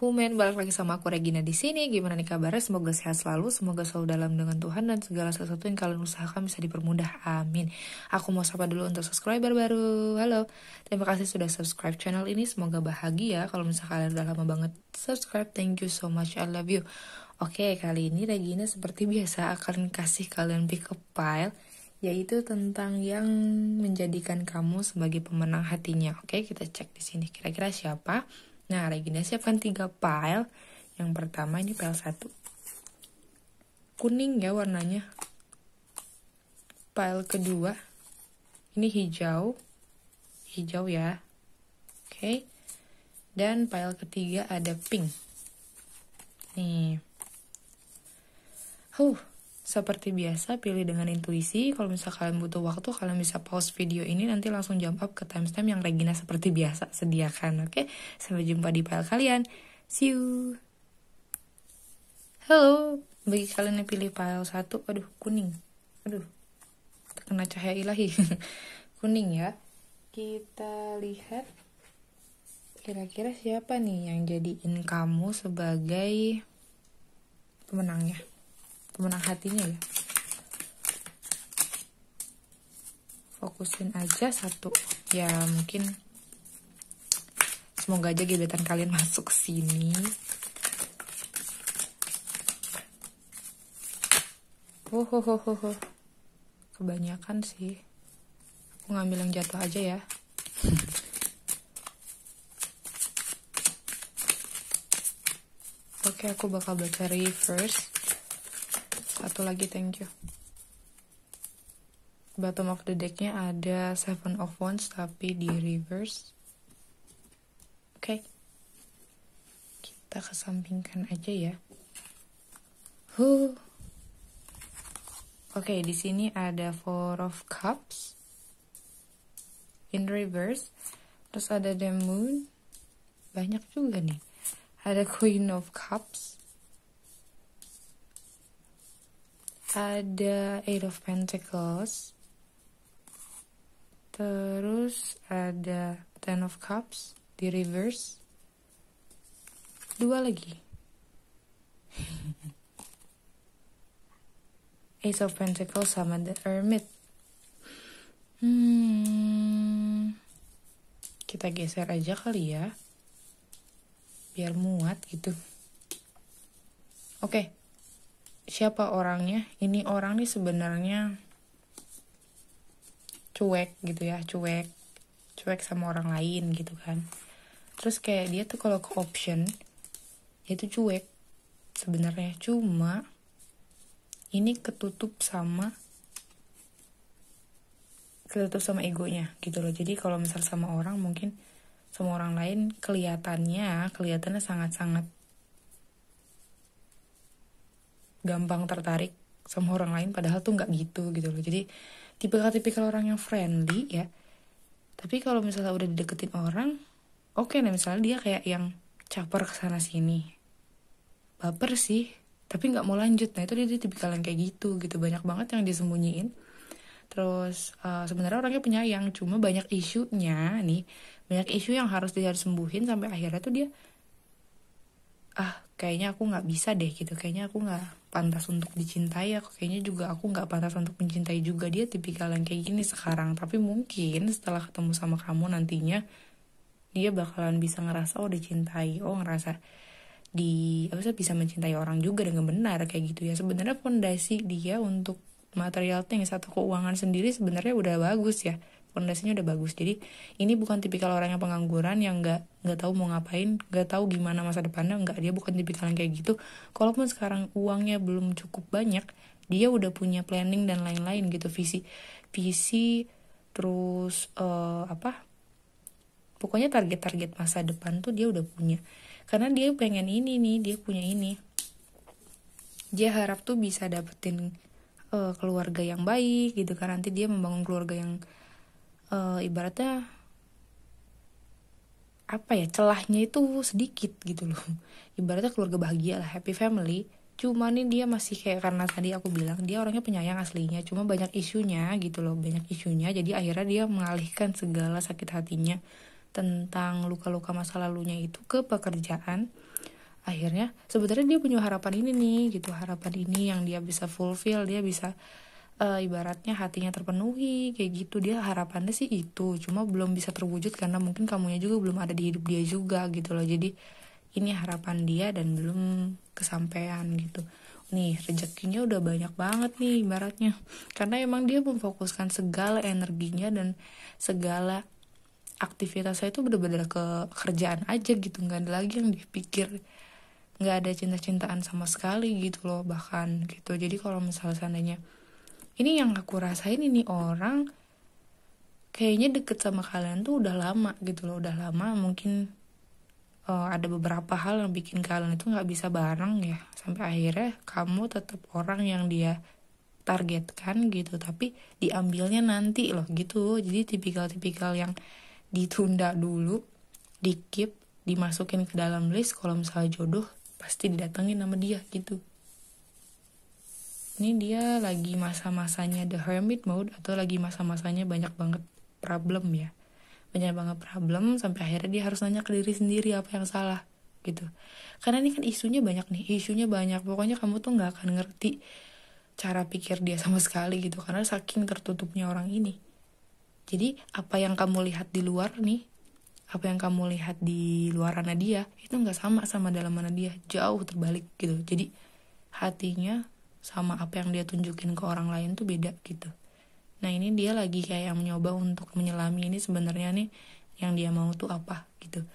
Human, balik lagi sama aku Regina di sini. Gimana nih kabarnya? Semoga sehat selalu, semoga selalu dalam dengan Tuhan dan segala sesuatu yang kalian usahakan bisa dipermudah. Amin. Aku mau sapa dulu untuk subscriber baru. Halo, terima kasih sudah subscribe channel ini. Semoga bahagia. Kalau misalnya kalian udah lama banget subscribe, thank you so much. I love you. Oke, kali ini Regina seperti biasa akan kasih kalian pick up file, yaitu tentang yang menjadikan kamu sebagai pemenang hatinya. Oke, kita cek di sini kira-kira siapa. Nah, Regina siapkan 3 file. Yang pertama ini file 1. Kuning ya warnanya. File kedua ini hijau. Hijau ya. Oke. Dan file ketiga ada pink. Nih. Seperti biasa pilih dengan intuisi. Kalau misalnya kalian butuh waktu, kalian bisa pause video ini, nanti langsung jump up ke timestamp yang Regina seperti biasa sediakan. Oke, sampai jumpa di file kalian. See you. Halo, bagi kalian yang pilih file 1, aduh kuning. Aduh, terkena cahaya ilahi. Kuning ya. Kita lihat kira-kira siapa nih yang jadiin kamu sebagai pemenangnya. Pemenang hatinya ya. Fokusin aja satu. Ya mungkin semoga aja gebetan kalian masuk ke sini. Kebanyakan sih. Aku ngambil yang jatuh aja ya. Oke, aku bakal baca reverse. Satu lagi, thank you. Bottom of the decknya ada 7 of Wands tapi di reverse. Oke. Kita kesampingkan aja ya. Oke, di sini ada 4 of Cups in reverse. Terus ada the Moon. Banyak juga nih. Ada Queen of Cups. Ada 8 of Pentacles. Terus ada 10 of Cups di reverse. 2 lagi. Ace of Pentacles sama the Hermit. Kita geser aja kali ya. Biar muat gitu. Oke. Siapa orangnya? Ini orang nih sebenarnya cuek gitu ya, cuek sama orang lain gitu kan. Terus kayak dia tuh kalau ke option dia tuh cuek sebenarnya, cuma ini ketutup sama egonya gitu loh. Jadi kalau misal sama orang, mungkin sama orang lain kelihatannya sangat-sangat gampang tertarik sama orang lain, padahal tuh nggak gitu loh. Jadi tipikal orang yang friendly ya, tapi kalau misalnya udah dideketin orang, oke, nah misalnya dia kayak yang caper kesana sini, baper sih tapi nggak mau lanjut. Nah itu dia tipikal yang kayak gitu. Banyak banget yang disembunyiin. Terus sebenarnya orangnya penyayang, cuma banyak isunya nih, banyak isu yang harus dia sembuhin sampai akhirnya tuh dia kayaknya aku nggak bisa deh gitu, kayaknya aku nggak pantas untuk dicintai, kayaknya juga aku nggak pantas untuk mencintai juga. Dia tipikal yang kayak gini sekarang, tapi mungkin setelah ketemu sama kamu nantinya dia bakalan bisa ngerasa dicintai, ngerasa bisa mencintai orang juga dengan benar kayak gitu ya. Sebenarnya fondasi dia untuk material things atau keuangan sendiri sebenarnya udah bagus ya, fondasinya udah bagus. Jadi ini bukan tipikal orang yang pengangguran yang nggak tahu mau ngapain, nggak tahu gimana masa depannya. Nggak, dia bukan tipikal yang kayak gitu. Kalaupun sekarang uangnya belum cukup banyak, dia udah punya planning dan lain-lain gitu, visi terus pokoknya target-target masa depan tuh dia udah punya. Karena dia pengen ini nih, dia punya ini, dia harap tuh bisa dapetin keluarga yang baik gitu kan. Nanti dia membangun keluarga yang ibaratnya celahnya itu sedikit gitu loh. Ibaratnya keluarga bahagia lah, happy family. Cuma nih dia masih kayak, karena tadi aku bilang dia orangnya penyayang aslinya, cuma banyak isunya gitu loh, banyak isunya. Jadi akhirnya dia mengalihkan segala sakit hatinya tentang luka-luka masa lalunya itu ke pekerjaan. akhirnya sebenarnya dia punya harapan ini nih gitu, harapan ini yang dia bisa fulfill, dia bisa ibaratnya hatinya terpenuhi kayak gitu. Dia harapannya sih itu, cuma belum bisa terwujud karena mungkin kamunya juga belum ada di hidup dia juga gitu loh. Jadi ini harapan dia dan belum kesampaian gitu. Nih rezekinya udah banyak banget nih ibaratnya, karena emang dia memfokuskan segala energinya dan segala aktivitas saya itu bener-bener ke kerjaan aja gitu, nggak ada lagi yang dipikir, nggak ada cinta-cintaan sama sekali gitu loh bahkan gitu. Jadi kalau misalnya seandainya ini yang aku rasain, ini orang kayaknya deket sama kalian tuh udah lama gitu loh, udah lama. Mungkin ada beberapa hal yang bikin kalian itu nggak bisa bareng ya, sampai akhirnya kamu tetap orang yang dia targetkan gitu, tapi diambilnya nanti loh gitu. Jadi tipikal-tipikal yang ditunda dulu, di keep, dimasukin ke dalam list, kalau misalnya jodoh pasti didatengin sama dia gitu. Ini dia lagi masa-masanya the hermit mode, atau lagi masa-masanya banyak banget problem ya, banyak banget problem, sampai akhirnya dia harus nanya ke diri sendiri apa yang salah gitu. Karena ini kan isunya banyak nih, isunya banyak, pokoknya kamu tuh nggak akan ngerti cara pikir dia sama sekali gitu, karena saking tertutupnya orang ini. Jadi apa yang kamu lihat di luar nih, apa yang kamu lihat di luarannya dia itu nggak sama dalamannya dia, jauh terbalik gitu. Jadi hatinya sama apa yang dia tunjukin ke orang lain tuh beda gitu. Nah ini dia lagi kayak mencoba untuk menyelami ini sebenarnya nih yang dia mau tuh apa gitu,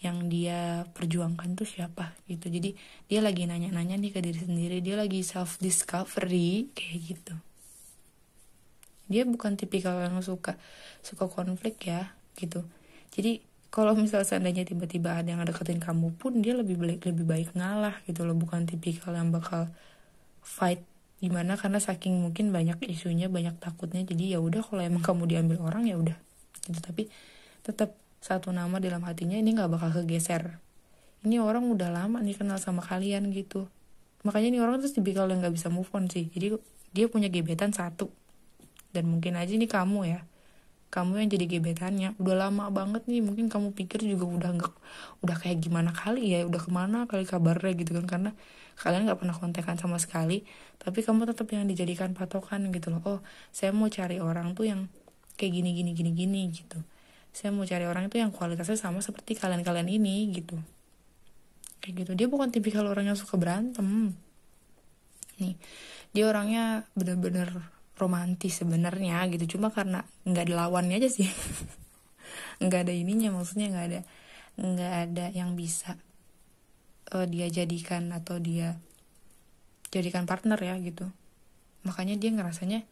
yang dia perjuangkan tuh siapa gitu. Jadi dia lagi nanya-nanya nih ke diri sendiri, dia lagi self discovery kayak gitu. Dia bukan tipikal yang suka konflik ya gitu. Jadi kalau misalnya seandainya tiba-tiba ada yang deketin kamu pun, dia lebih baik ngalah gitu loh, bukan tipikal yang bakal fight gimana, karena saking mungkin banyak isunya, banyak takutnya. Jadi ya udah, kalau emang kamu diambil orang ya udah gitu. Tapi tetap satu nama dalam hatinya ini nggak bakal kegeser. Ini orang udah lama nih kenal sama kalian gitu, makanya ini orang tuh tipikal yang nggak bisa move on sih. Jadi dia punya gebetan satu, dan mungkin aja nih kamu ya, kamu yang jadi gebetannya. Udah lama banget nih, mungkin kamu pikir juga udah kayak gimana kali ya, udah kemana kali kabarnya gitu kan, karena kalian nggak pernah kontekan sama sekali, tapi kamu tetap yang dijadikan patokan gitu loh. Oh, saya mau cari orang tuh yang kayak gini gitu. Saya mau cari orang itu yang kualitasnya sama seperti kalian ini gitu. Kayak gitu. Dia bukan tipikal orang yang suka berantem. Nih, dia orangnya bener-bener romantis sebenarnya gitu, cuma karena nggak ada lawannya aja sih. Nggak ada ininya, maksudnya nggak ada yang bisa dia jadikan atau dia jadikan partner ya gitu. Makanya dia ngerasanya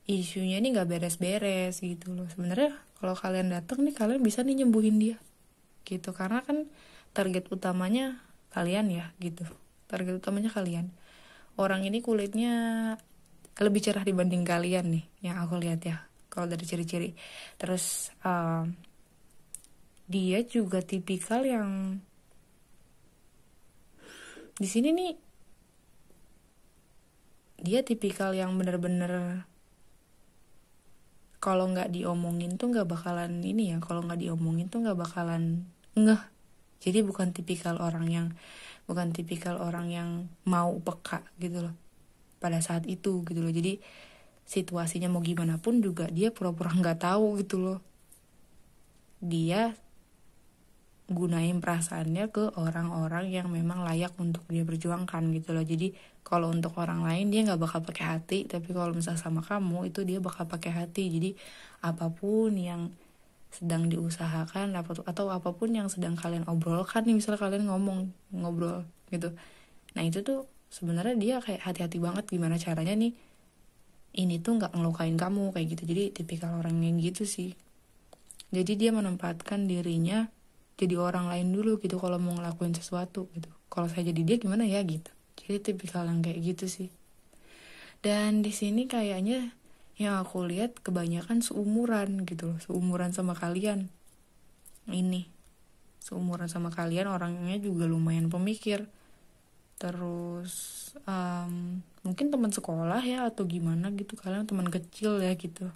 isunya ini nggak beres-beres gitu loh. Sebenarnya kalau kalian datang nih, kalian bisa nih nyembuhin dia gitu, karena kan target utamanya kalian ya gitu. Target utamanya kalian. Orang ini kulitnya lebih cerah dibanding kalian nih yang aku lihat ya, kalau dari ciri-ciri. Terus dia juga tipikal yang di sini nih, dia tipikal yang bener-bener kalau nggak diomongin tuh nggak bakalan ini ya, kalau nggak diomongin tuh nggak bakalan ngeh. Jadi bukan tipikal orang yang mau peka gitu loh pada saat itu gitu loh. Jadi situasinya mau gimana pun juga dia pura-pura nggak tahu gitu loh. Dia gunain perasaannya ke orang-orang yang memang layak untuk dia perjuangkan gitu loh. Jadi kalau untuk orang lain dia nggak bakal pakai hati, tapi kalau misalnya sama kamu itu dia bakal pakai hati. Jadi apapun yang sedang diusahakan atau apapun yang sedang kalian obrolkan nih, misalnya kalian ngobrol gitu, nah itu tuh sebenarnya dia kayak hati-hati banget gimana caranya nih ini tuh nggak ngelukain kamu kayak gitu. Jadi tipikal orang yang gitu sih. Jadi dia menempatkan dirinya jadi orang lain dulu gitu kalau mau ngelakuin sesuatu gitu. Kalau saya jadi dia gimana ya gitu. Jadi tipikal yang kayak gitu sih. Dan di sini kayaknya yang aku lihat kebanyakan seumuran gitu loh, seumuran sama kalian. Ini seumuran sama kalian, orangnya juga lumayan pemikir. Terus mungkin teman sekolah ya atau gimana gitu, kalian teman kecil ya gitu.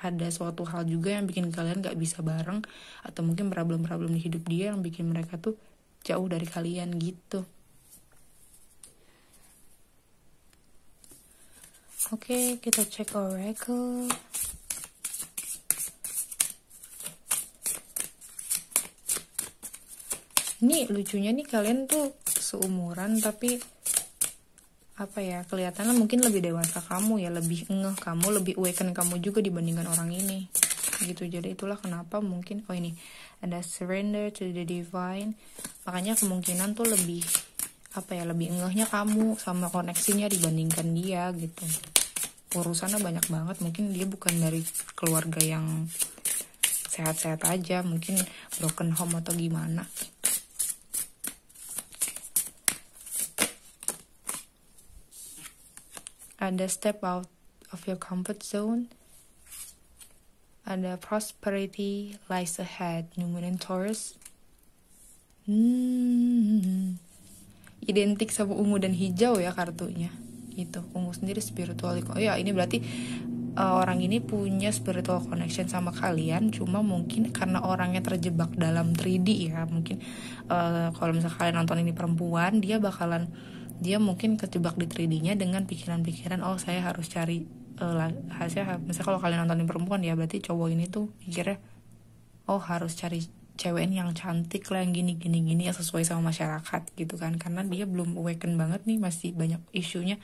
Ada suatu hal juga yang bikin kalian gak bisa bareng, atau mungkin problem-problem di hidup dia yang bikin mereka tuh jauh dari kalian gitu. Oke, kita cek oracle. Ini lucunya nih, kalian tuh seumuran tapi apa ya, kelihatannya mungkin lebih dewasa kamu ya, lebih ngeh kamu, lebih awaken kamu juga dibandingkan orang ini gitu. Jadi itulah kenapa mungkin ini ada surrender to the divine, makanya kemungkinan tuh lebih apa ya, lebih ngehnya kamu sama koneksinya dibandingkan dia gitu. Urusannya banyak banget, mungkin dia bukan dari keluarga yang sehat-sehat aja, mungkin broken home atau gimana. Ada step out of your comfort zone. Ada prosperity lies ahead, New Moon and Taurus. Identik sama ungu dan hijau ya kartunya. Gitu. Ungu sendiri spiritual. Ya ini berarti orang ini punya spiritual connection sama kalian, cuma mungkin karena orangnya terjebak dalam 3D ya. Mungkin kalau misalnya kalian nonton ini perempuan, dia mungkin kejebak di 3D-nya dengan pikiran-pikiran, oh saya harus cari hasilnya. Misalnya kalau kalian nontonin perempuan ya, berarti cowok ini tuh mikirnya, oh harus cari cewek yang cantik lah, yang gini yang sesuai sama masyarakat gitu kan, karena dia belum awaken banget nih, masih banyak isunya.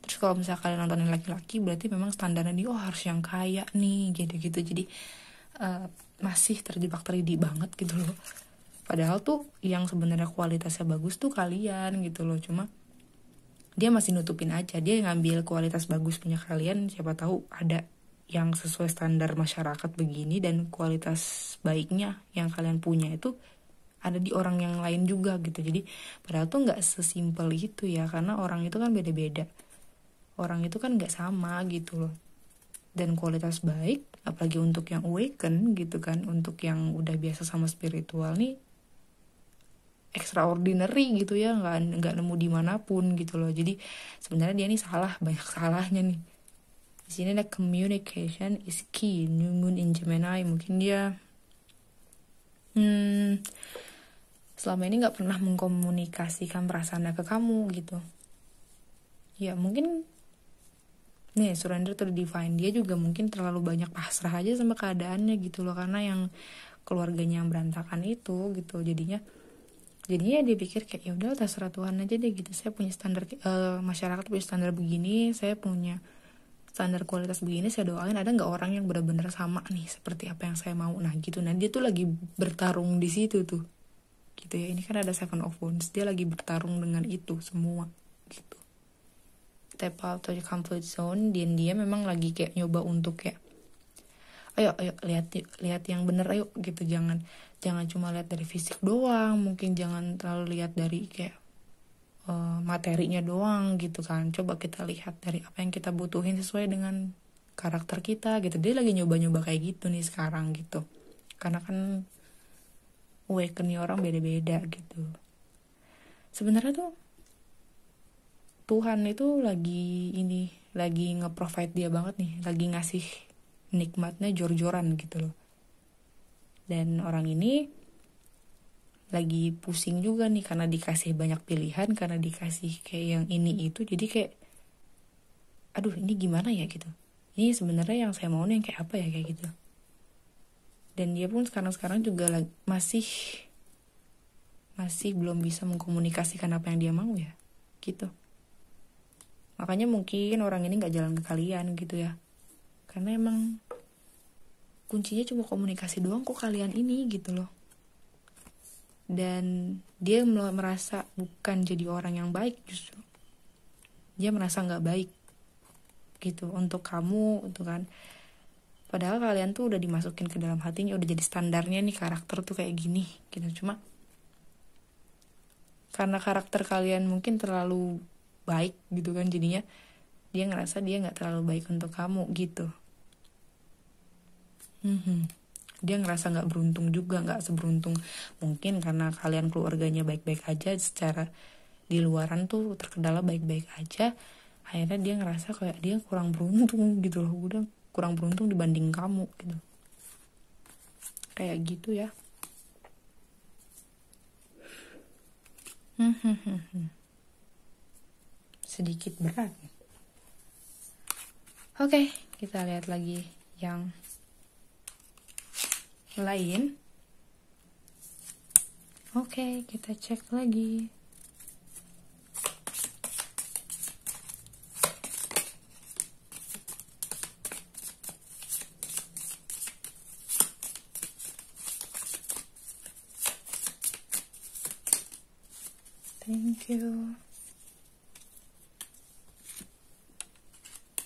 Terus kalau misalnya kalian nontonin laki-laki, berarti memang standarnya dia, oh harus yang kaya nih gitu-gitu. Jadi masih terjebak 3D banget gitu loh. Padahal tuh yang sebenarnya kualitasnya bagus tuh kalian gitu loh, cuma dia masih nutupin aja. Dia ngambil kualitas bagus punya kalian, siapa tahu ada yang sesuai standar masyarakat begini, dan kualitas baiknya yang kalian punya itu ada di orang yang lain juga gitu. Jadi padahal tuh nggak sesimpel itu ya, karena orang itu kan beda-beda, orang itu kan nggak sama gitu loh. Dan kualitas baik, apalagi untuk yang awaken gitu kan, untuk yang udah biasa sama spiritual nih, extraordinary gitu ya, nggak nemu dimanapun gitu loh. Jadi sebenarnya dia nih salah, banyak salahnya nih. Di sini ada communication is key, New Moon in Gemini. Mungkin dia selama ini nggak pernah mengkomunikasikan perasaannya ke kamu gitu. Ya mungkin nih surrender to the divine, dia juga mungkin terlalu banyak pasrah aja sama keadaannya gitu loh, karena yang keluarganya yang berantakan itu gitu. Jadinya dia pikir kayak ya udah terserah Tuhan aja deh gitu. Saya punya standar, masyarakat punya standar begini, saya punya standar kualitas begini, saya doain ada nggak orang yang benar-benar sama nih seperti apa yang saya mau. Nah gitu. Nah dia tuh lagi bertarung di situ tuh gitu ya. Ini kan ada Seven of Wands, dia lagi bertarung dengan itu semua gitu. Step out of your comfort zone, dan dia memang lagi kayak nyoba untuk kayak ayo lihat yang bener ayo gitu. Jangan cuma lihat dari fisik doang, mungkin jangan terlalu lihat dari kayak materinya doang gitu kan. Coba kita lihat dari apa yang kita butuhin sesuai dengan karakter kita gitu. Dia lagi nyoba kayak gitu nih sekarang gitu, karena kan awaken orang beda-beda gitu. Sebenarnya tuh Tuhan itu lagi nge-provide dia banget nih, lagi ngasih nikmatnya jor-joran gitu loh. Dan orang ini lagi pusing juga nih, karena dikasih banyak pilihan, karena dikasih kayak yang ini itu, jadi kayak aduh ini gimana ya gitu. Ini sebenarnya yang saya mau nih yang kayak apa ya, kayak gitu. Dan dia pun sekarang juga masih belum bisa mengkomunikasikan apa yang dia mau ya gitu. Makanya mungkin orang ini gak jalan ke kalian gitu ya, karena emang kuncinya cuma komunikasi doang kok kalian ini gitu loh. Dan dia merasa bukan jadi orang yang baik, justru dia merasa gak baik gitu untuk kamu itu kan. Padahal kalian tuh udah dimasukin ke dalam hatinya, udah jadi standarnya nih karakter tuh kayak gini gitu. Cuma karena karakter kalian mungkin terlalu baik gitu kan, jadinya dia ngerasa dia nggak terlalu baik untuk kamu gitu. Dia ngerasa nggak beruntung juga, nggak seberuntung mungkin karena kalian keluarganya baik-baik aja, secara di luaran tuh terkenal baik-baik aja. Akhirnya dia ngerasa kayak dia kurang beruntung gitu loh, udah kurang beruntung dibanding kamu gitu, kayak gitu ya. Sedikit berat. Oke, kita lihat lagi yang lain. Oke, kita cek lagi. Thank you.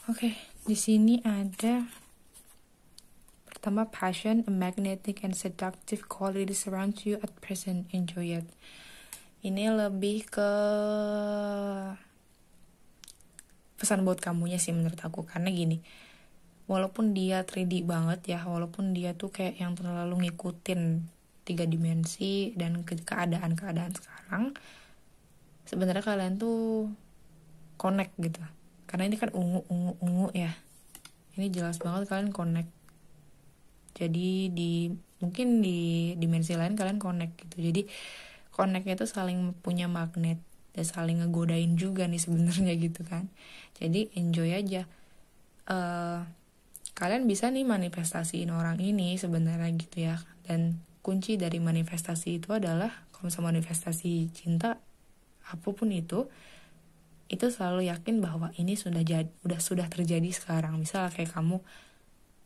Oke, di sini ada pertama passion, a magnetic and seductive quality surrounds you at present, enjoy it. Ini lebih ke pesan buat kamunya sih menurut aku, karena gini, walaupun dia 3D banget ya, walaupun dia tuh kayak yang terlalu ngikutin 3 dimensi dan keadaan-keadaan sekarang, sebenarnya kalian tuh connect gitu. Karena ini kan ungu ya. Ini jelas banget kalian connect. Jadi mungkin di dimensi lain kalian connect gitu. Jadi connectnya itu saling punya magnet dan saling ngegodain juga nih sebenarnya gitu kan. Jadi enjoy aja. Kalian bisa nih manifestasiin orang ini sebenarnya gitu ya. Dan kunci dari manifestasi itu adalah kalau misalnya manifestasi cinta apapun itu selalu yakin bahwa ini sudah terjadi sekarang. Misal kayak kamu,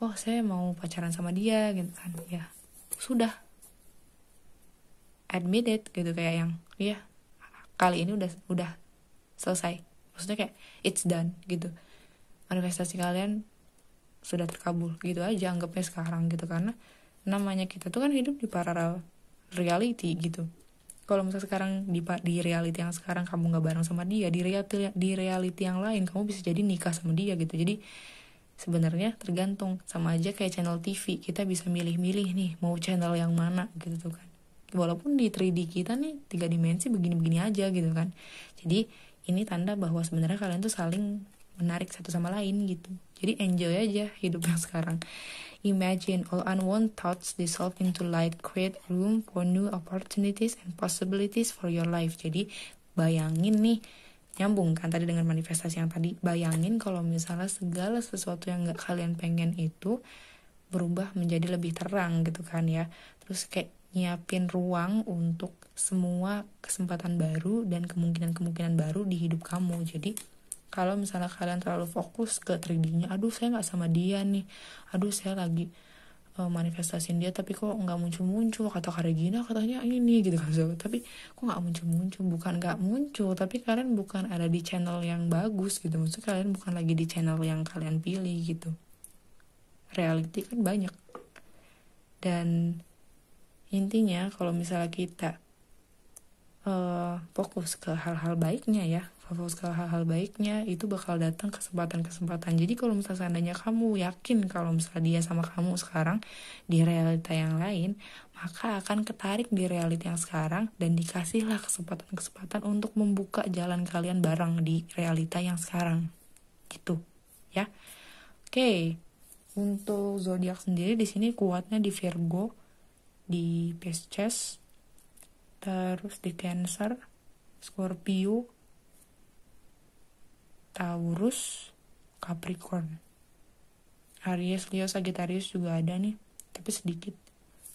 oh saya mau pacaran sama dia gitu kan, ya sudah, admit it gitu, kayak yang ya kali ini udah selesai, maksudnya kayak it's done gitu, manifestasi kalian sudah terkabul gitu aja, anggapnya sekarang gitu. Karena namanya kita tuh kan hidup di parallel reality gitu. Kalau misalnya sekarang di reality yang sekarang kamu nggak bareng sama dia, di reality yang lain kamu bisa jadi nikah sama dia gitu. Jadi sebenarnya tergantung, sama aja kayak channel TV, kita bisa milih-milih nih mau channel yang mana gitu kan. Walaupun di 3D kita nih 3 dimensi begini-begini aja gitu kan. Jadi ini tanda bahwa sebenarnya kalian tuh saling menarik satu sama lain gitu. Jadi enjoy aja hidup yang sekarang. Imagine all unwanted thoughts dissolve into light, create room for new opportunities and possibilities for your life. Jadi bayangin nih, nyambung kan tadi dengan manifestasi yang tadi. Bayangin kalau misalnya segala sesuatu yang gak kalian pengen itu berubah menjadi lebih terang gitu kan ya. Terus kayak nyiapin ruang untuk semua kesempatan baru dan kemungkinan-kemungkinan baru di hidup kamu. Jadi kalau misalnya kalian terlalu fokus ke 3D-nya, aduh saya gak sama dia nih, aduh saya lagi manifestasiin dia tapi kok gak muncul-muncul, kata Regina katanya ini gitu kan, tapi kok gak muncul-muncul. Bukan gak muncul, tapi kalian bukan ada di channel yang bagus gitu, maksudnya kalian bukan lagi di channel yang kalian pilih gitu. Reality kan banyak, dan intinya kalau misalnya kita fokus ke hal-hal baiknya ya, itu bakal datang kesempatan-kesempatan. Jadi kalau misalnya seandainya kamu yakin kalau misalnya dia sama kamu sekarang di realita yang lain, maka akan ketarik di realita yang sekarang dan dikasihlah kesempatan-kesempatan untuk membuka jalan kalian bareng di realita yang sekarang gitu ya. Oke. Untuk zodiak sendiri di sini kuatnya di Virgo, di Pisces, terus di Cancer, Scorpio, Taurus, Capricorn, Aries, Leo, Sagittarius juga ada nih, tapi sedikit.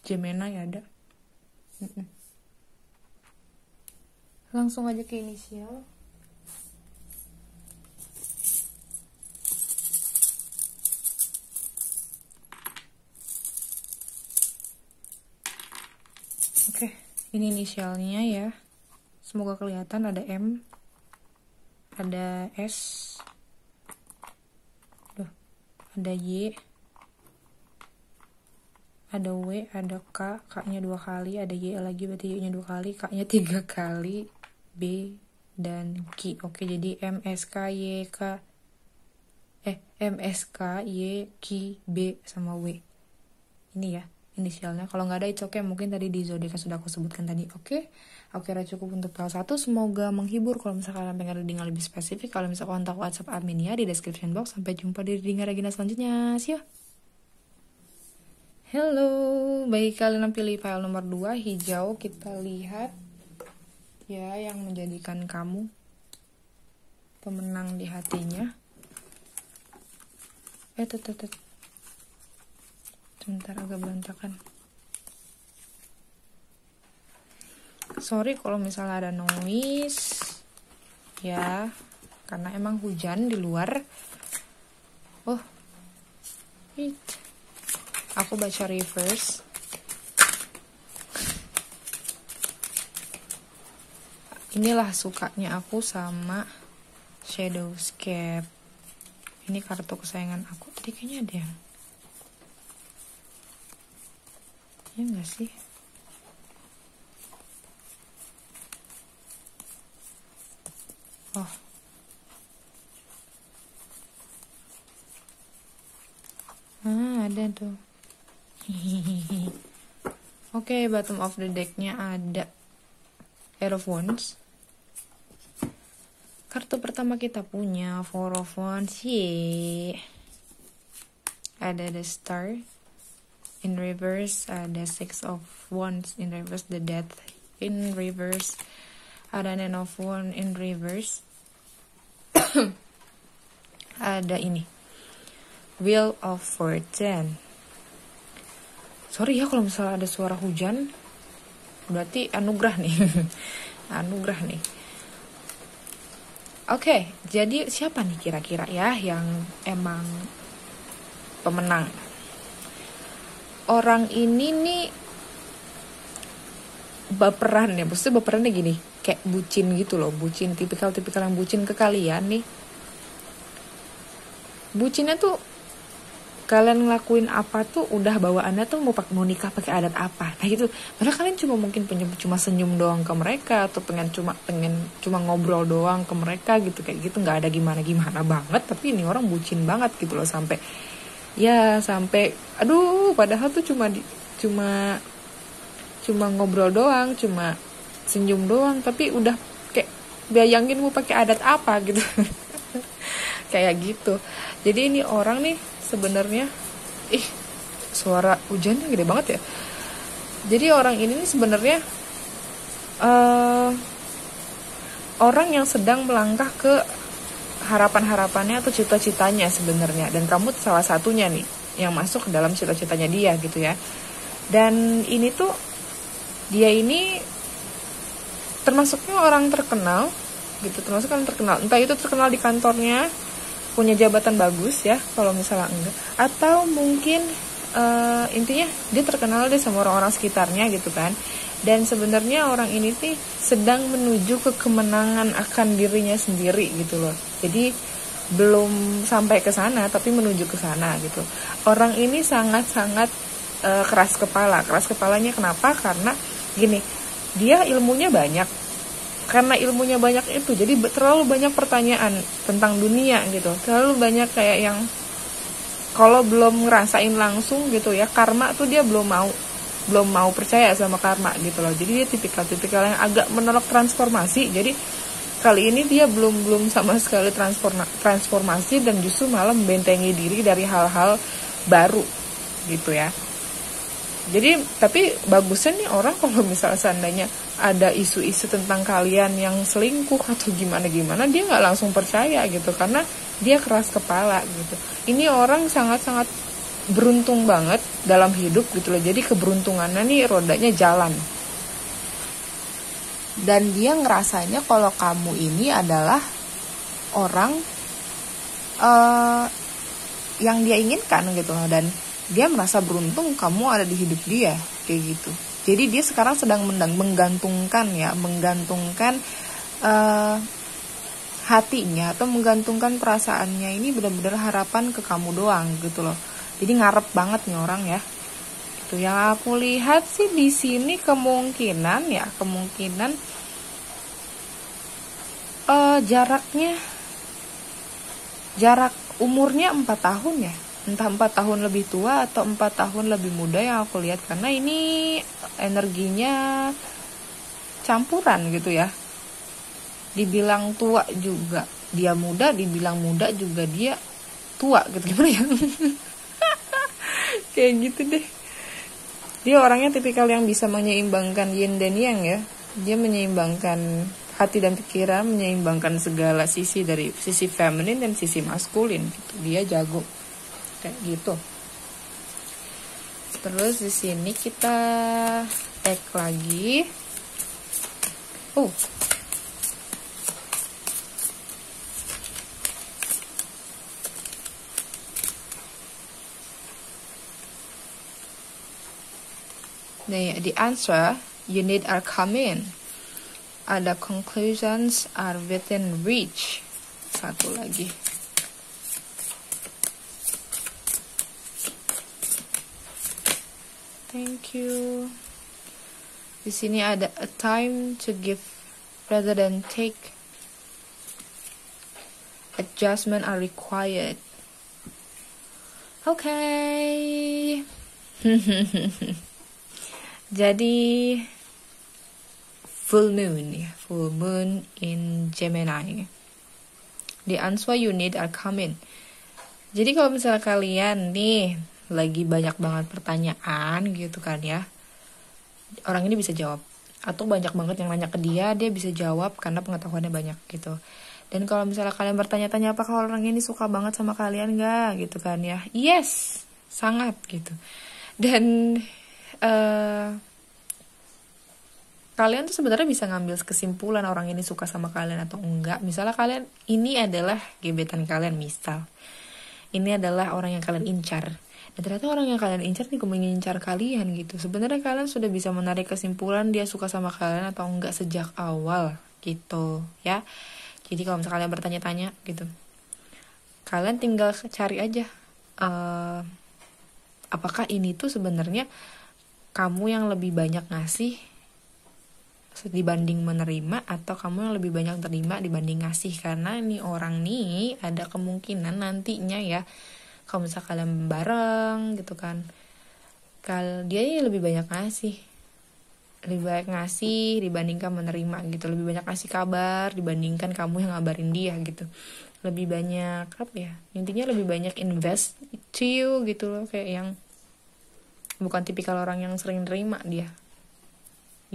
Gemini ada. Langsung aja ke inisial. Oke, ini inisialnya ya. Semoga kelihatan, ada M, ada S, ada Y, ada W, ada K, K-nya 2 kali, ada Y lagi berarti Y-nya 2 kali, K-nya 3 kali, B dan Q. Oke, jadi M, S, K, Y, K, M, S, K, Y, Q, B sama W. Ini ya inisialnya. Kalau nggak ada itu oke, mungkin tadi di zodiak sudah aku sebutkan tadi. Oke, aku kira cukup untuk tahun 1. Semoga menghibur. Kalau misalkan kalian pengen reading lebih spesifik, kalau misalkan kontak WhatsApp admin ya di description box. Sampai jumpa di reading Regina selanjutnya. See ya. Hello, bagi kalian yang pilih file nomor 2 hijau, kita lihat ya, yang menjadikan kamu pemenang di hatinya. Sebentar, agak berantakan. Sorry kalau misalnya ada noise ya, karena emang hujan di luar. Oh, aku baca reverse. Inilah sukanya aku sama Shadowscape. Ini kartu kesayangan aku. Tadi kayaknya ada yang, ya nggak sih? Oh, ada tuh. Oke, bottom of the decknya ada Air of Wands. Kartu pertama kita punya Four of Wands. Ada the Star in reverse, ada Six of Wands in reverse, the Death in reverse, ada Nine of Wands in reverse. Ada ini Wheel of Fortune. Sorry ya kalau misalnya ada suara hujan, berarti anugerah nih. Anugerah nih. Oke, jadi siapa nih kira-kira ya yang emang pemenang? Orang ini nih baperan ya, maksudnya baperannya gini, kayak bucin gitu loh, bucin, tipikal-tipikal yang bucin ke kalian nih. Bucinnya tuh kalian ngelakuin apa tuh udah bawaannya tuh mau nikah pakai adat apa. Nah itu, padahal kalian cuma senyum doang ke mereka, atau pengen cuma ngobrol doang ke mereka gitu, kayak gitu, nggak ada gimana banget. Tapi ini orang bucin banget gitu loh, sampai aduh, padahal tuh cuma ngobrol doang, cuma senyum doang, tapi udah kayak bayangin mau pakai adat apa gitu. Kayak gitu. Jadi ini orang nih sebenarnya, suara hujannya gede banget ya. Jadi orang ini nih sebenarnya orang yang sedang melangkah ke harapan-harapannya atau cita-citanya sebenarnya, dan kamu salah satunya nih yang masuk ke dalam cita-citanya dia gitu ya. Dan ini tuh, dia ini termasuknya orang terkenal gitu, entah itu terkenal di kantornya, punya jabatan bagus ya kalau misalnya enggak, atau mungkin intinya dia terkenal deh sama orang-orang sekitarnya gitu kan. Dan sebenarnya orang ini sih sedang menuju ke kemenangan akan dirinya sendiri gitu loh. Jadi belum sampai ke sana tapi menuju ke sana gitu. Orang ini sangat-sangat keras kepala. Keras kepalanya kenapa? Karena gini, dia ilmunya banyak. Karena ilmunya banyak itu, jadi terlalu banyak pertanyaan tentang dunia gitu. Terlalu banyak kayak yang kalau belum ngerasain langsung gitu ya, karma tuh dia belum mau percaya sama karma gitu loh. Jadi dia tipikal yang agak menolak transformasi. Jadi kali ini dia belum sama sekali transformasi, dan justru malah membentengi diri dari hal-hal baru gitu ya. Jadi tapi bagusnya nih orang kalau misalnya seandainya ada isu-isu tentang kalian yang selingkuh atau gimana-gimana, dia nggak langsung percaya gitu, karena dia keras kepala gitu. Ini orang sangat-sangat beruntung banget dalam hidup gitu loh. Jadi keberuntungannya nih rodanya jalan. Dan dia ngerasanya kalau kamu ini adalah orang yang dia inginkan gitu loh, dan dia merasa beruntung kamu ada di hidup dia kayak gitu. Jadi dia sekarang sedang menggantungkan hatinya atau menggantungkan perasaannya ini benar-benar harapan ke kamu doang gitu loh. Jadi ngarep banget nih orang ya. Itu yang aku lihat sih di sini, kemungkinan jarak umurnya 4 tahun ya. Entah 4 tahun lebih tua atau 4 tahun lebih muda yang aku lihat, karena ini energinya campuran gitu ya. Dibilang tua juga dia muda, dibilang muda juga dia tua gitu, gimana ya? Kayak gitu deh. Dia orangnya tipikal yang bisa menyeimbangkan yin dan yang ya. Dia menyeimbangkan hati dan pikiran, menyeimbangkan segala sisi, dari sisi feminin dan sisi maskulin gitu. Dia jago kayak gitu. Terus di sini kita tag lagi. The answer you need are coming. The conclusions are within reach. Satu lagi. Thank you. Di sini ada a time to give rather than take. Adjustment are required. Okay. Jadi full moon in Gemini. The answer you need are coming. Jadi kalau misalnya kalian nih lagi banyak banget pertanyaan gitu kan ya, orang ini bisa jawab. Atau banyak banget yang nanya ke dia bisa jawab karena pengetahuannya banyak gitu. Dan kalau misalnya kalian bertanya-tanya apakah orang ini suka banget sama kalian gak gitu kan ya, yes, sangat gitu. Dan kalian tuh sebenarnya bisa ngambil kesimpulan orang ini suka sama kalian atau enggak. Misalnya kalian, ini adalah gebetan kalian, misal ini adalah orang yang kalian incar, dan ternyata orang yang kalian incar nih mengincar kalian gitu. Sebenarnya kalian sudah bisa menarik kesimpulan dia suka sama kalian atau enggak sejak awal gitu ya. Jadi kalau misalnya kalian bertanya-tanya gitu, kalian tinggal cari aja apakah ini tuh sebenarnya kamu yang lebih banyak ngasih dibanding menerima, atau kamu yang lebih banyak terima dibanding ngasih. Karena nih orang nih ada kemungkinan nantinya ya, kalau misalnya kalian bareng gitu kan, kalau dia lebih banyak ngasih dibandingkan menerima gitu, lebih banyak ngasih kabar dibandingkan kamu yang ngabarin dia gitu, lebih banyak apa ya, intinya lebih banyak invest to you gitu loh, kayak yang bukan tipikal orang yang sering nerima dia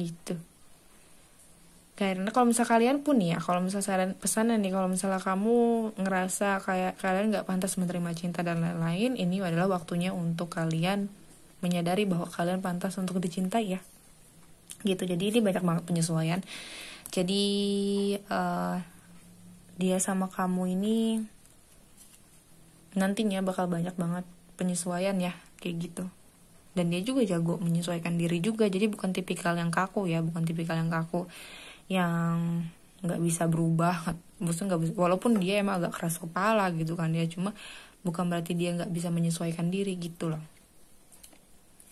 gitu. Karena kalau misalnya kalian pun ya, kalau misalnya pesanan nih, kalau misalnya kamu ngerasa kayak kalian gak pantas menerima cinta dan lain-lain, ini adalah waktunya untuk kalian menyadari bahwa kalian pantas untuk dicintai ya gitu. Jadi ini banyak banget penyesuaian. Jadi dia sama kamu ini nantinya bakal banyak banget penyesuaian ya, kayak gitu. Dan dia juga jago menyesuaikan diri juga. Jadi bukan tipikal yang kaku ya, yang nggak bisa berubah, maksudnya nggak bisa, walaupun dia emang agak keras kepala gitu kan dia, cuma bukan berarti dia nggak bisa menyesuaikan diri gitu loh.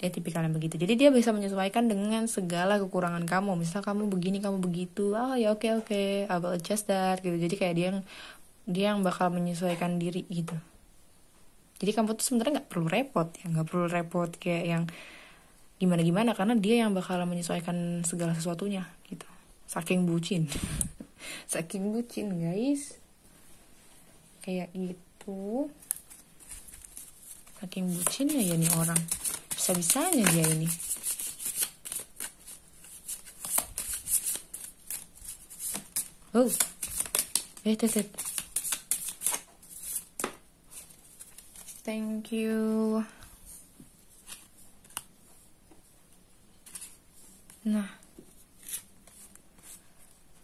Dia tipikalnya begitu. Jadi dia bisa menyesuaikan dengan segala kekurangan kamu. Misal kamu begini, kamu begitu, ya oke, I will adjust that gitu. Jadi kayak dia yang bakal menyesuaikan diri gitu. Jadi kamu tuh sebenarnya nggak perlu repot kayak yang gimana karena dia yang bakal menyesuaikan segala sesuatunya gitu. Saking bucin guys, kayak gitu. Saking bucinnya ya nih orang, bisa-bisanya dia ini. Thank you. Nah,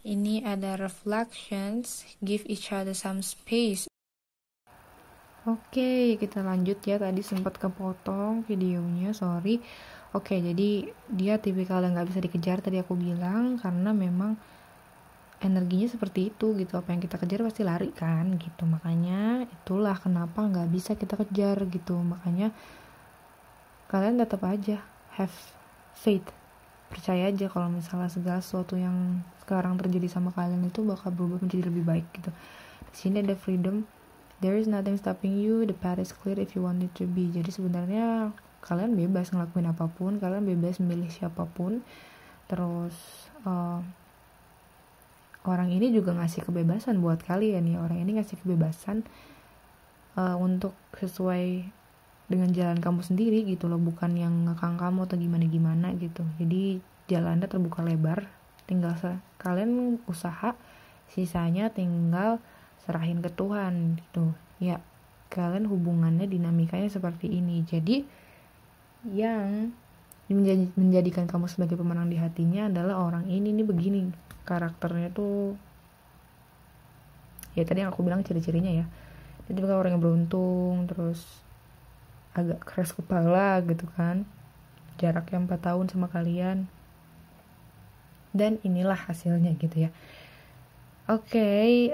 ini ada reflections, give each other some space. Oke, kita lanjut ya. Tadi sempat kepotong videonya, sorry. Oke, jadi dia tipikal yang gak bisa dikejar tadi aku bilang, karena memang energinya seperti itu gitu. Apa yang kita kejar pasti lari kan gitu. Makanya itulah kenapa gak bisa kita kejar gitu. Makanya kalian tetap aja have faith, percaya aja kalau misalnya segala sesuatu yang sekarang terjadi sama kalian itu bakal berubah menjadi lebih baik gitu. Di sini ada freedom, there is nothing stopping you, the path is clear if you want it to be. Jadi sebenarnya kalian bebas ngelakuin apapun, kalian bebas memilih siapapun. Terus orang ini juga ngasih kebebasan buat kalian ya. Orang ini ngasih kebebasan untuk sesuai dengan jalan kamu sendiri gitu loh, bukan yang ngekang kamu atau gimana gitu. Jadi jalannya terbuka lebar tinggal kalian usaha, sisanya tinggal serahin ke Tuhan gitu ya. Kalian hubungannya dinamikanya seperti ini. Jadi yang menjadikan kamu sebagai pemenang di hatinya adalah orang ini nih, begini karakternya tuh ya, tadi yang aku bilang ciri-cirinya ya. Jadi bukan orang yang beruntung, terus agak keras kepala gitu kan, jaraknya 4 tahun sama kalian, dan inilah hasilnya gitu ya. Oke,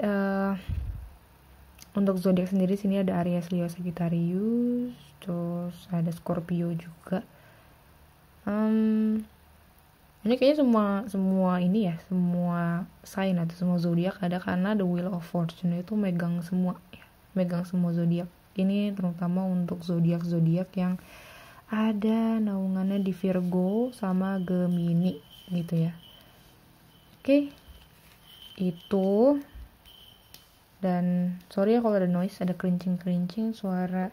untuk zodiak sendiri sini ada Aries, Leo, Sagittarius, terus ada Scorpio juga. Ini kayaknya semua ini ya, semua sign atau semua zodiak ada, karena the Wheel of Fortune itu megang semua ya, megang semua zodiak. Ini terutama untuk zodiak yang ada naungannya di Virgo sama Gemini gitu ya. Oke, itu. Dan sorry ya kalau ada noise, ada kerincing suara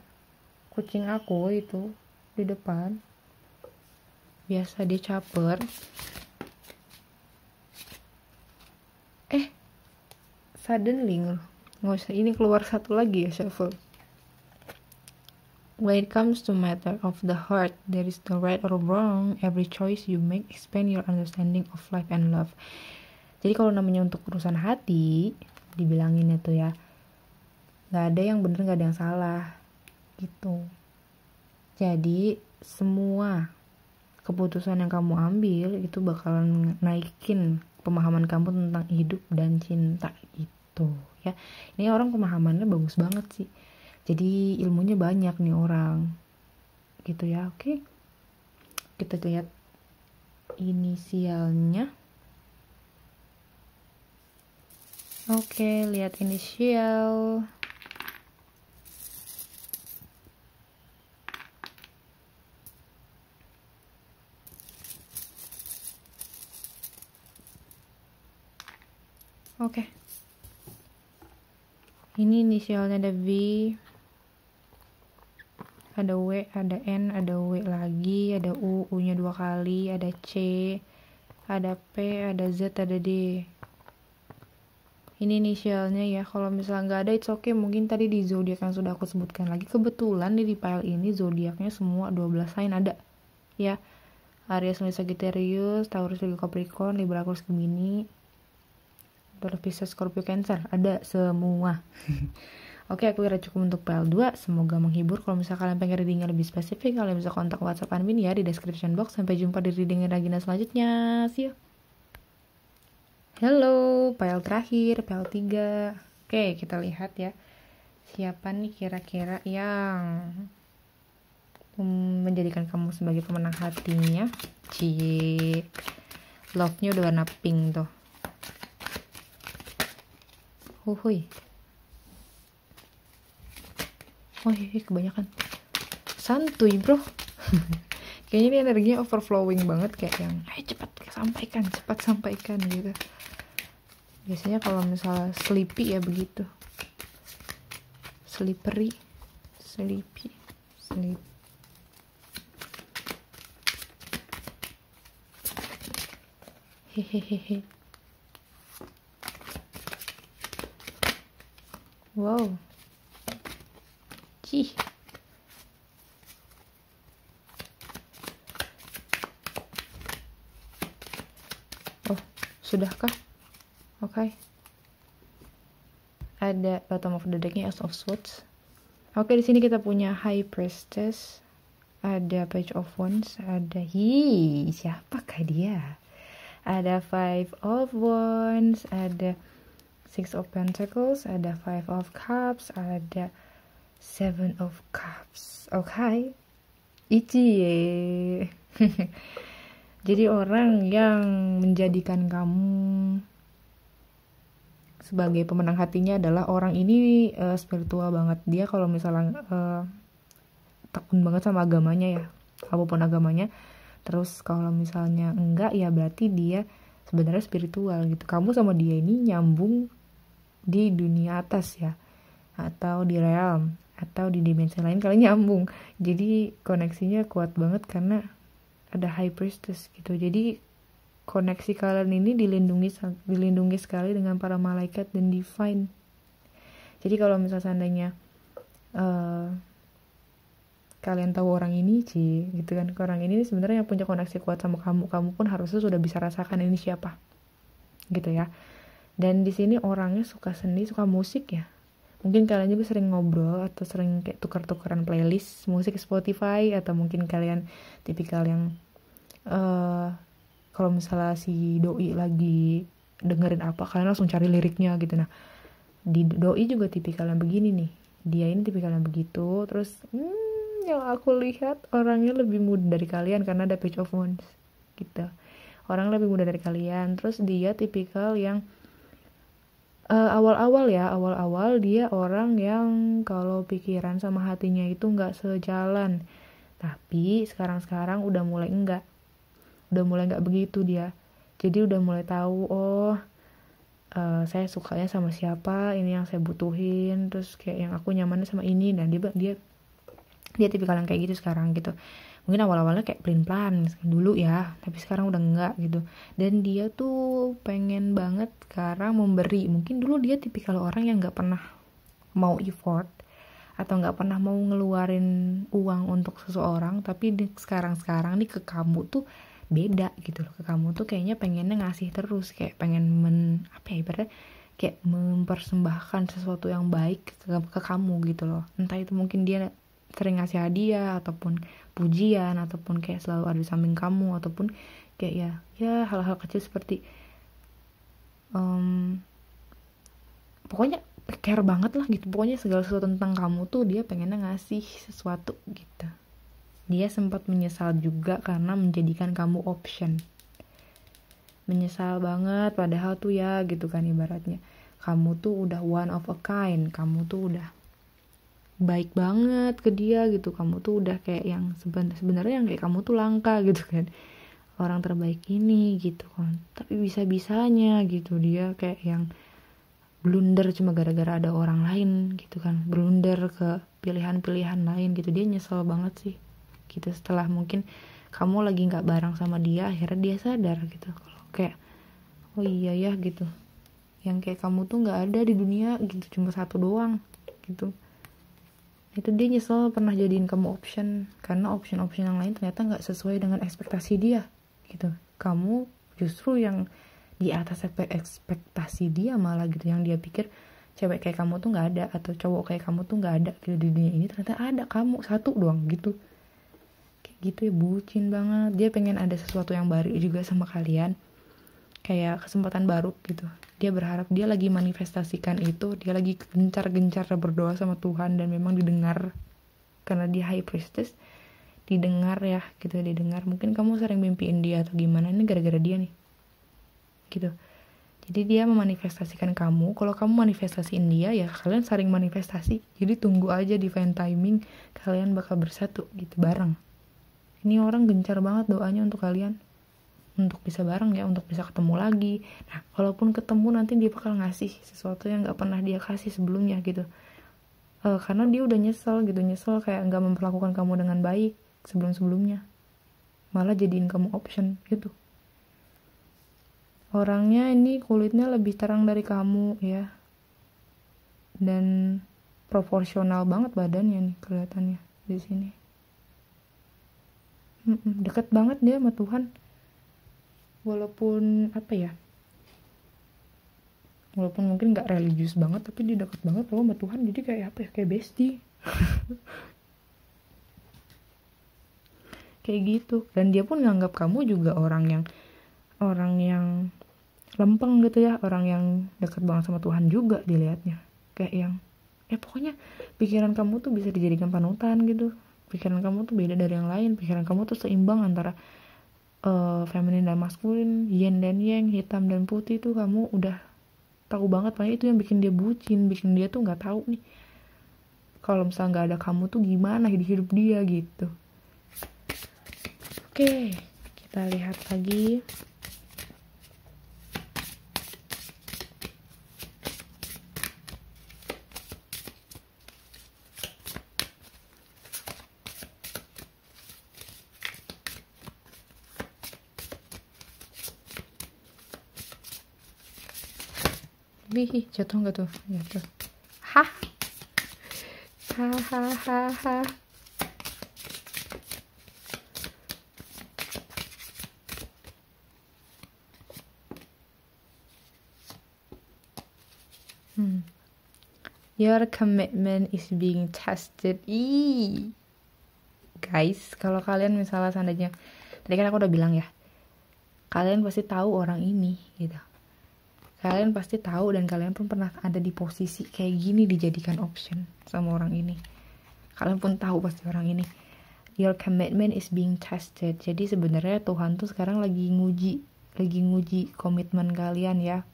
kucing aku itu di depan. Biasa dia caper. Suddenly nggak usah, ini keluar satu lagi ya shuffle. When it comes to matter of the heart, there is no right or wrong. Every choice you make expand your understanding of life and love. Jadi kalau namanya untuk urusan hati, dibilangin itu ya, nggak ada yang bener, nggak ada yang salah gitu. Jadi semua keputusan yang kamu ambil itu bakalan naikin pemahaman kamu tentang hidup dan cinta gitu ya. Ini orang pemahamannya bagus banget sih, jadi ilmunya banyak nih orang gitu ya. Oke, kita lihat inisialnya. Oke, lihat inisial. Oke. Ini inisialnya ada V, ada W, ada N, ada W lagi, ada U, U-nya 2 kali, ada C, ada P, ada Z, ada D. Ini inisialnya ya. Kalau misalnya nggak ada, it's okay. Mungkin tadi di zodiak yang sudah aku sebutkan lagi. Kebetulan nih di file ini zodiaknya semua 12 sign ada ya. Aries, Leo, Sagittarius, Taurus, Virgo, Capricorn, Libra, Aquarius, Gemini, Pisces, Scorpio, Cancer, ada semua. Oke, aku kira cukup untuk PL2. Semoga menghibur. Kalau misalnya kalian pengen readingnya lebih spesifik, kalian bisa kontak WhatsApp admin ya di description box. Sampai jumpa di reading Regina selanjutnya. See you. Halo, PL terakhir, PL 3. Oke, kita lihat ya. Siapa nih kira-kira yang menjadikan kamu sebagai pemenang hatinya? Cie, love-nya udah warna pink tuh. Huhuy. Oh iya, kebanyakan. Santuy bro. Kayaknya ini energinya overflowing banget, kayak yang ayo cepat sampaikan gitu. Biasanya kalau misalnya sleepy ya begitu. Sleepy. Hehehe. Wow. Cih. Oh, sudahkah? Oke. Ada bottom of the decknya Ace of Swords. Oke, di sini kita punya High Priestess, ada Page of Wands, ada siapakah dia? Ada Five of Wands, ada Six of Pentacles, ada Five of Cups, ada Seven of Cups. Oke, Ichie. Jadi orang yang menjadikan kamu sebagai pemenang hatinya adalah orang ini spiritual banget. Dia kalau misalnya tekun banget sama agamanya ya, apapun agamanya. Terus kalau misalnya enggak ya berarti dia sebenarnya spiritual gitu. Kamu sama dia ini nyambung di dunia atas ya, atau di realm, atau di dimensi lain kalian nyambung. Jadi koneksinya kuat banget karena ada High Priestess gitu. Jadi Koneksi kalian ini dilindungi sekali dengan para malaikat dan divine. Jadi kalau misalnya seandainya kalian tahu orang ini gitu kan, orang ini sebenarnya yang punya koneksi kuat sama kamu pun harusnya sudah bisa rasakan ini siapa gitu ya. Dan di sini orangnya suka seni, suka musik ya. Mungkin kalian juga sering ngobrol atau sering kayak tukar-tukaran playlist musik Spotify, atau mungkin kalian tipikal yang kalau misalnya si doi lagi dengerin apa, kalian langsung cari liriknya gitu. Nah, di doi juga tipikal yang begini nih. Dia ini tipikal yang begitu. Terus yang aku lihat orangnya lebih muda dari kalian karena ada page of wands gitu. Orang lebih muda dari kalian. Terus dia tipikal yang awal-awal dia orang yang kalau pikiran sama hatinya itu nggak sejalan. Tapi sekarang udah mulai nggak begitu dia. Jadi udah mulai tahu, saya sukanya sama siapa, ini yang saya butuhin, terus kayak yang aku nyamannya sama ini. Dan dia tipikal yang kayak gitu sekarang gitu. Mungkin awal-awalnya kayak pelin-pelan dulu ya, tapi sekarang udah enggak gitu. Dan dia tuh pengen banget sekarang memberi. Mungkin dulu dia tipikal orang yang nggak pernah mau effort atau nggak pernah mau ngeluarin uang untuk seseorang, tapi sekarang nih ke kamu tuh beda gitu loh. Ke kamu tuh kayaknya pengennya ngasih terus, kayak pengen ibaratnya kayak mempersembahkan sesuatu yang baik ke kamu gitu loh. Entah itu mungkin dia sering ngasih hadiah ataupun pujian, ataupun kayak selalu ada di samping kamu, ataupun kayak ya hal-hal kecil seperti pokoknya care banget lah gitu. Pokoknya segala sesuatu tentang kamu tuh dia pengennya ngasih sesuatu gitu. Dia sempat menyesal juga karena menjadikan kamu option. Menyesal banget, padahal tuh ya gitu kan, ibaratnya kamu tuh udah one of a kind, kamu tuh udah baik banget ke dia gitu, kamu tuh udah kayak yang sebenarnya yang kayak kamu tuh langka gitu kan, orang terbaik ini gitu kan. Tapi bisa-bisanya gitu dia kayak yang blunder cuma gara-gara ada orang lain gitu kan, blunder ke pilihan-pilihan lain gitu. Dia nyesel banget sih gitu. Setelah mungkin kamu lagi nggak bareng sama dia, akhirnya dia sadar gitu kalau kayak oh iya ya gitu, yang kayak kamu tuh nggak ada di dunia gitu, cuma satu doang gitu. Itu dia nyesel pernah jadiin kamu option, karena option-option yang lain ternyata nggak sesuai dengan ekspektasi dia gitu. Kamu justru yang di atas ekspektasi dia malah gitu, yang dia pikir cewek kayak kamu tuh nggak ada atau cowok kayak kamu tuh nggak ada gitu di dunia ini, ternyata ada, kamu satu doang gitu. Kayak gitu ya, bucin banget. Dia pengen ada sesuatu yang baru juga sama kalian, kayak kesempatan baru gitu. Dia berharap, dia lagi manifestasikan itu, dia lagi gencar-gencar berdoa sama Tuhan, dan memang didengar karena dia high priestess, didengar ya gitu, didengar. Mungkin kamu sering mimpiin dia atau gimana, ini gara-gara dia nih gitu. Jadi dia memanifestasikan kamu. Kalau kamu manifestasiin dia, ya kalian saling manifestasi. Jadi tunggu aja divine timing, kalian bakal bersatu gitu bareng. Ini orang gencar banget doanya untuk kalian, untuk bisa bareng ya, untuk bisa ketemu lagi. Nah, walaupun ketemu nanti dia bakal ngasih sesuatu yang gak pernah dia kasih sebelumnya gitu. Karena dia udah nyesel kayak gak memperlakukan kamu dengan baik sebelum-sebelumnya, malah jadiin kamu option gitu. Orangnya ini kulitnya lebih terang dari kamu ya, dan proporsional banget badannya nih kelihatannya di sini. Deket banget dia sama Tuhan. Walaupun walaupun mungkin gak religius banget, tapi dia deket banget loh sama Tuhan. Jadi kayak kayak bestie. Kayak gitu. Dan dia pun nganggap kamu juga orang yang lempeng gitu ya, orang yang deket banget sama Tuhan juga dilihatnya. Kayak yang pokoknya pikiran kamu tuh bisa dijadikan panutan gitu. Pikiran kamu tuh beda dari yang lain. Pikiran kamu tuh seimbang antara feminin dan maskulin, yin dan yang, hitam dan putih. Tuh kamu udah tahu banget. Makanya itu yang bikin dia bucin, bikin dia tuh nggak tahu nih kalau misalnya nggak ada kamu tuh gimana hidup dia gitu. Oke, kita lihat lagi. Wih, jatuh nggak tuh? Jatuh. Hah? Hahaha. Your commitment is being tested. Guys, kalau kalian misalnya seandainya, tadi kan aku udah bilang ya, kalian pasti tahu orang ini gitu. Kalian pasti tahu dan kalian pun pernah ada di posisi kayak gini, dijadikan option sama orang ini. Kalian pun tahu pasti orang ini. Your commitment is being tested. Jadi sebenarnya Tuhan tuh sekarang lagi nguji komitmen kalian ya.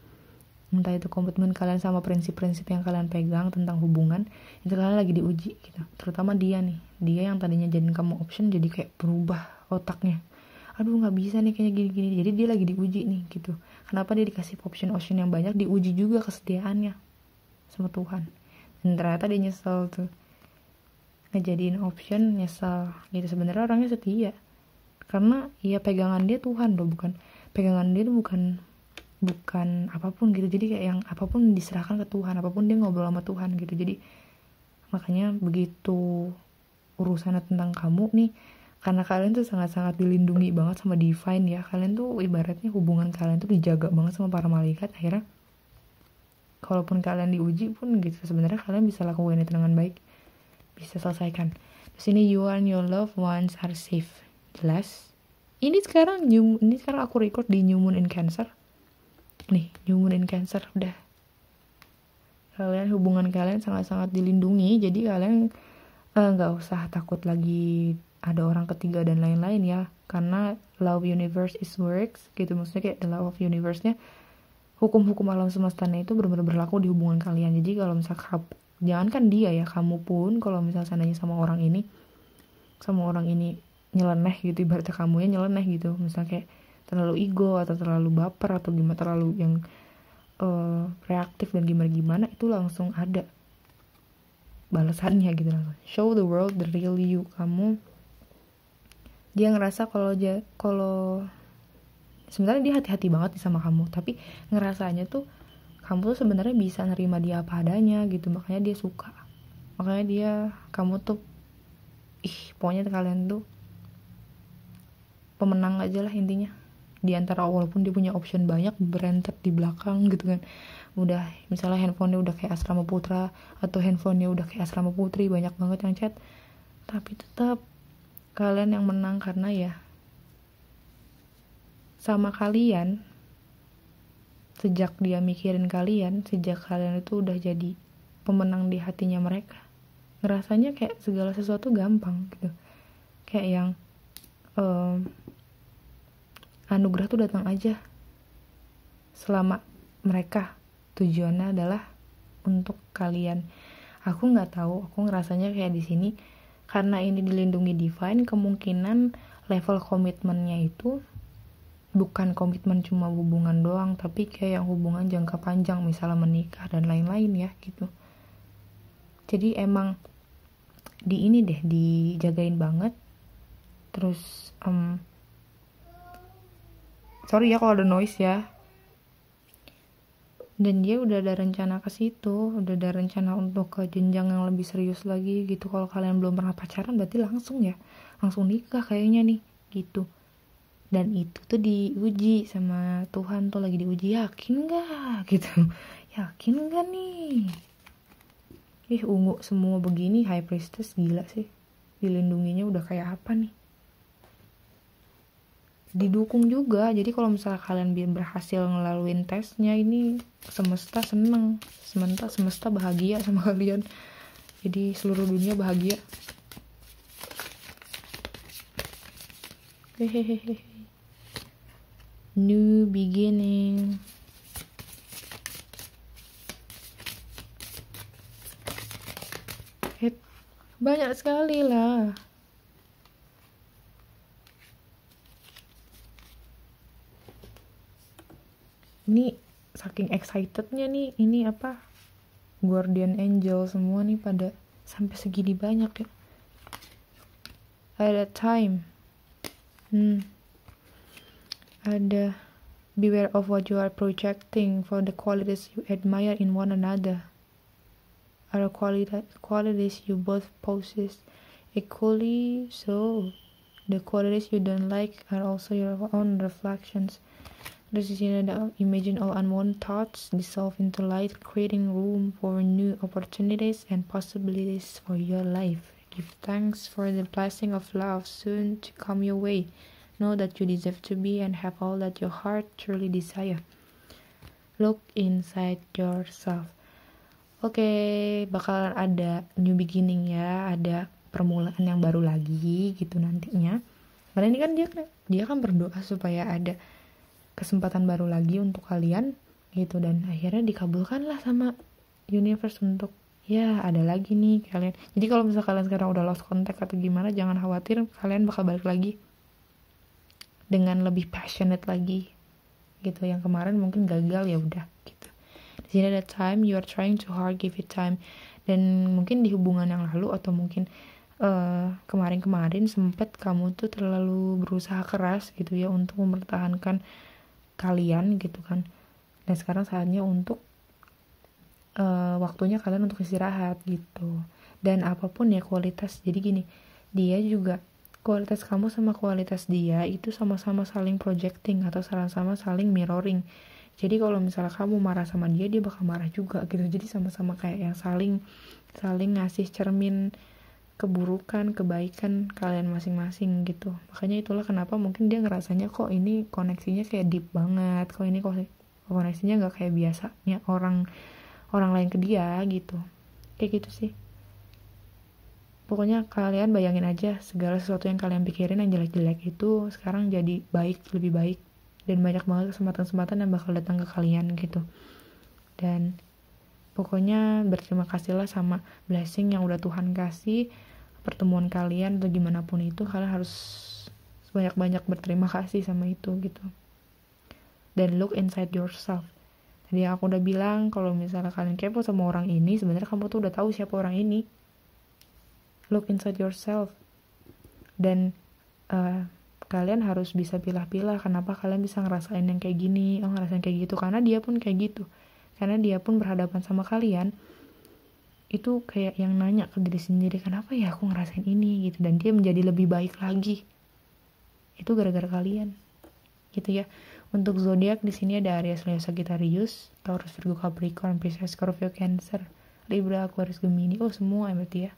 Entah itu komitmen kalian sama prinsip-prinsip yang kalian pegang tentang hubungan, itu kalian lagi diuji gitu. Terutama dia nih, dia yang tadinya jadiin kamu option jadi kayak berubah otaknya. Aduh nggak bisa nih kayaknya gini-gini. Jadi dia lagi diuji nih gitu. Kenapa dia dikasih option yang banyak, diuji juga kesetiaannya sama Tuhan. Dan ternyata dia nyesel tuh, ngejadiin option, nyesel gitu. Sebenarnya orangnya setia karena ya pegangan dia Tuhan loh, bukan pegangan dia tuh bukan apapun gitu. Jadi kayak yang apapun diserahkan ke Tuhan, apapun dia ngobrol sama Tuhan gitu. Jadi makanya begitu urusannya tentang kamu nih, karena kalian tuh sangat-sangat dilindungi banget sama divine ya. Kalian tuh ibaratnya hubungan kalian tuh dijaga banget sama para malaikat. Akhirnya kalaupun kalian diuji pun gitu, sebenarnya kalian bisa lakukan itu dengan baik, bisa selesaikan. Terus ini you and your loved ones are safe. Jelas. Ini sekarang aku record di New Moon in Cancer. Nih, New Moon in Cancer udah. Hubungan kalian sangat-sangat dilindungi. Jadi kalian nggak usah takut lagi ada orang ketiga dan lain-lain ya. Karena love universe is works gitu. Maksudnya kayak the love of universe-nya, hukum-hukum alam semestanya itu benar-benar berlaku di hubungan kalian. Jadi kalau misalnya jangankan dia ya, kamu pun kalau misalnya seandainya sama orang ini nyeleneh gitu, ibaratnya kamunya nyeleneh gitu, misalnya kayak terlalu ego atau terlalu baper atau gimana, terlalu yang reaktif dan gimana itu langsung ada balasannya gitu. Langsung show the world the real you. Dia ngerasa kalau sebenarnya dia hati-hati banget sama kamu, tapi ngerasanya tuh kamu tuh sebenarnya bisa nerima dia apa adanya gitu. Makanya dia suka, makanya kamu tuh pokoknya kalian tuh pemenang aja lah intinya. Di antara, walaupun dia punya option banyak berentet di belakang gitu kan, udah misalnya handphonenya udah kayak asrama putra atau handphonenya udah kayak asrama putri, banyak banget yang chat, tapi tetap kalian yang menang. Karena ya sama kalian, sejak dia mikirin kalian, sejak kalian itu udah jadi pemenang di hatinya mereka, ngerasanya kayak segala sesuatu gampang gitu. Kayak yang anugerah tuh datang aja selama mereka tujuannya adalah untuk kalian. Aku nggak tahu, aku ngerasanya kayak di sini karena ini dilindungi divine, kemungkinan level komitmennya itu bukan komitmen cuma hubungan doang, tapi kayak yang hubungan jangka panjang, misalnya menikah dan lain-lain ya gitu. Jadi emang dijagain banget. Terus sorry ya kalau ada noise ya. Dan dia udah ada rencana ke situ, udah ada rencana untuk ke jenjang yang lebih serius lagi gitu. Kalau kalian belum pernah pacaran berarti langsung nikah kayaknya nih gitu. Dan itu tuh diuji sama Tuhan, tuh lagi diuji, yakin gak gitu, yakin gak nih. Ungu semua begini, high priestess, gila sih. Dilindunginya udah kayak apa nih. Didukung juga. Jadi kalau misalnya kalian berhasil ngelaluin tesnya, ini semesta seneng, semesta bahagia sama kalian. Jadi seluruh dunia bahagia. Hehehe. New beginning. Banyak sekali lah. Ini saking excitednya nih, ini apa, guardian angel semua nih pada sampai segini banyak ya. Ada time, ada Beware of what you are projecting for the qualities you admire in one another. Are qualities you both possess equally so. The qualities you don't like are also your own reflections. This is imagine all unwanted thoughts dissolve into light, creating room for new opportunities and possibilities for your life. Give thanks for the blessing of love soon to come your way. Know that you deserve to be and have all that your heart truly desire. Look inside yourself. Oke, bakalan ada new beginning ya, ada permulaan yang baru lagi gitu nantinya. Karena ini kan dia kan berdoa supaya ada kesempatan baru lagi untuk kalian gitu, dan akhirnya dikabulkan lah sama universe untuk ya ada lagi nih kalian. Jadi kalau misalnya kalian sekarang udah lost contact atau gimana, jangan khawatir, kalian bakal balik lagi dengan lebih passionate lagi gitu. Yang kemarin mungkin gagal, ya udah gitu. Di sini ada time you are trying too hard, give it time. Dan mungkin di hubungan yang lalu atau mungkin kemarin-kemarin sempet kamu tuh terlalu berusaha keras gitu ya untuk mempertahankan kalian gitu kan. Dan sekarang saatnya untuk waktunya kalian untuk istirahat gitu. Dan apapun ya kualitas, jadi gini, dia juga kualitas kamu sama kualitas dia itu sama-sama saling projecting atau sama-sama saling mirroring. Jadi kalau misalnya kamu marah sama dia, dia bakal marah juga gitu. Jadi sama-sama kayak yang saling ngasih cermin keburukan, kebaikan kalian masing-masing gitu. Makanya itulah kenapa mungkin dia ngerasanya kok ini koneksinya kayak deep banget, kok ini koneksinya nggak kayak biasanya orang lain ke dia gitu. Kayak gitu sih. Pokoknya kalian bayangin aja segala sesuatu yang kalian pikirin yang jelek-jelek itu sekarang jadi baik, lebih baik. Dan banyak banget kesempatan-kesempatan yang bakal datang ke kalian gitu. Dan pokoknya berterima kasihlah sama blessing yang udah Tuhan kasih. Pertemuan kalian atau gimana pun itu, kalian harus banyak-banyak berterima kasih sama itu gitu. Dan look inside yourself. Tadi aku udah bilang kalau misalnya kalian kepo sama orang ini, sebenarnya kamu tuh udah tahu siapa orang ini. Look inside yourself. Dan kalian harus bisa pilah-pilah kenapa kalian bisa ngerasain yang kayak gini, ngerasain kayak gitu, karena dia pun kayak gitu. Karena dia pun berhadapan sama kalian itu kayak yang nanya ke diri sendiri, kenapa ya aku ngerasain ini gitu, dan dia menjadi lebih baik lagi. Itu gara-gara kalian. Gitu ya. Untuk zodiak di sini ada Aries, Leo, Sagittarius, Taurus, Virgo, Capricorn, Pisces, Scorpio, Cancer, Libra, Aquarius, Gemini. Oh, semua berarti ya.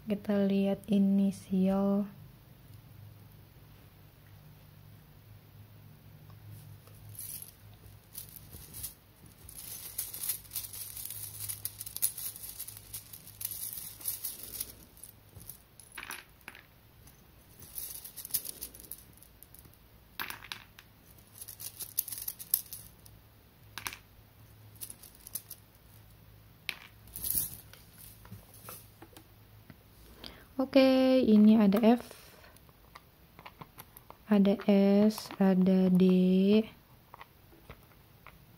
Kita lihat inisial. Oke, ini ada F, ada S, ada D,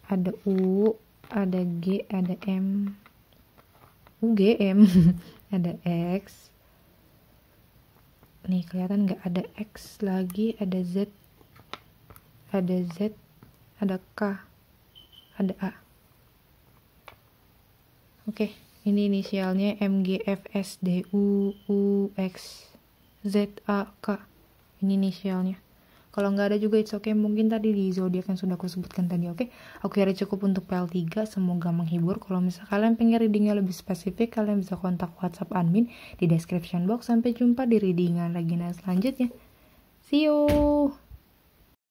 ada U, ada G, ada M, UGM, ada X. Nih kelihatan nggak, ada X lagi, ada Z, ada K, ada A. Oke. Ini inisialnya M, G, F, S, D, U, X, Z, A, K. Ini inisialnya. Kalau nggak ada juga it's okay. Mungkin tadi di zodiak yang sudah aku sebutkan tadi. Oke. Aku kira cukup untuk PL3. Semoga menghibur. Kalau misalnya kalian pengen readingnya lebih spesifik, kalian bisa kontak WhatsApp admin di description box. Sampai jumpa di readingan Regina selanjutnya. See you.